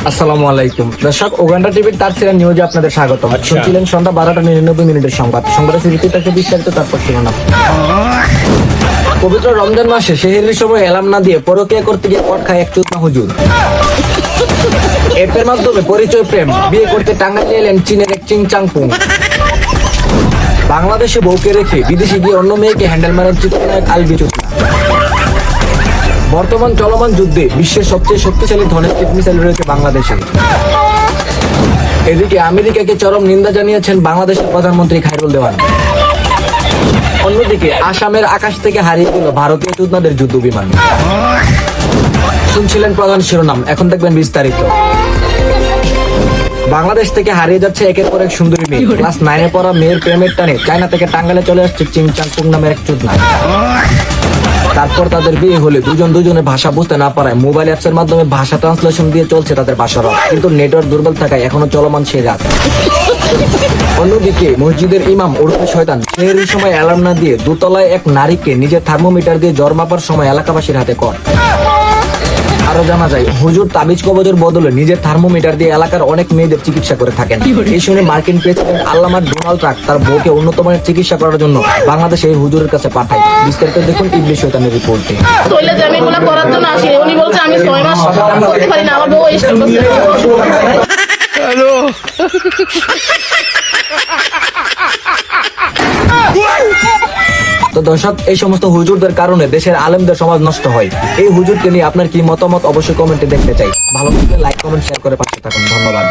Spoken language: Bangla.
আসসালামু আলাইকুম দর্শক, উগান্ডা টিভির তার সিরা নিউজে আপনাদের স্বাগত। শুনছিলেন সন্ধ্যা 12:99 সংবাদ। সংবাদের শুরুতে থাকে বিস্তারিত, তারপর শিরোনাম। পবিত্র রমজান মাসে সেহরির সময় এলাম না দিয়ে পরকীয়া করতে গিয়ে পট খায় এক চুতনা হুজুর। এর মাধ্যমে পরিচয় প্রেম, বিয়ে করতে টাঙ্গাইলে এলেন চীনের এক চিংচাংপুং। বাংলাদেশে বউকে রেখে বিদেশে গিয়ে অন্য মেয়েকে হ্যান্ডেল মারেন চিত্রনায়ক আলবি চুতনা। বর্তমান চলমান যুদ্ধে বিশ্বের সবচেয়ে শক্তিশালী ধনেস্টিক মিসাইল রয়েছে বাংলাদেশে। এদিকে আমেরিকাকে চরম নিন্দা জানিয়েছেন বাংলাদেশের প্রধানমন্ত্রী খায়রুল দেওয়ান। অন্যদিকে আসামের আকাশ থেকে হারিয়ে গেল ভারতীয় চুতনাদের যুদ্ধ বিমান। শুনছিলেন প্রধান শিরোনাম, এখন দেখবেন বিস্তারিত। বাংলাদেশ থেকে হারিয়ে যাচ্ছে একের পর এক সুন্দরী মেয়ে। ক্লাস 9-এ পড়া মেয়ের প্রেমের টানে চায়না থেকে টাঙ্গাইলে চলে আসছে চিংচাংপুং নামের এক চুতনা। তারপর তাদের বিয়ে হলে দুজনের ভাষা বুঝতে না পারায় মোবাইল অ্যাপস এর মাধ্যমে ভাষা ট্রান্সলেশন দিয়ে চলছে তাদের বাসরত, কিন্তু নেটওয়ার্ক দুর্বল থাকায় এখনো চলমান সে রাত। অন্যদিকে মসজিদের ইমাম ওরফে শয়তান সেহরির সময় অ্যালার্ম না দিয়ে দোতলায় এক নারীকে নিজের থার্মোমিটার দিয়ে জ্বর মাপার সময় এলাকাবাসীর হাতে কর। আরো জানা যায়, হুজুর তাবিজ কবজের বদলে নিজের থার্মোমিটার দিয়ে এলাকার অনেক মেয়েদের চিকিৎসা করে থাকেন। এই শুনে মার্কিন প্রেসিডেন্ট আল্লামা ডোনাল্ড ট্রাম্প তার বউকে উন্নত মানের চিকিৎসা করার জন্য বাংলাদেশে এই হুজুরের কাছে পাঠায়। বিস্তারিত দেখুন ইবলিশ শয়তানের রিপোর্টে। তৈলে যে আমি এগুলো করার জন্য আসিনি, উনি বলছে আমি 6 মাস করতে পারি না, আমার বউ স্ট্রোক করছে। হ্যালো তো দর্শক, এই সমস্ত হুজুরদের কারণে দেশের আলেমদের সমাজ নষ্ট হয়। এই হুজুরকে নিয়ে আপনার কি মতামত অবশ্যই কমেন্টে দেখতে চাই। ভালো লাগলে লাইক, কমেন্ট, শেয়ার করে পাশে থাকুন। ধন্যবাদ।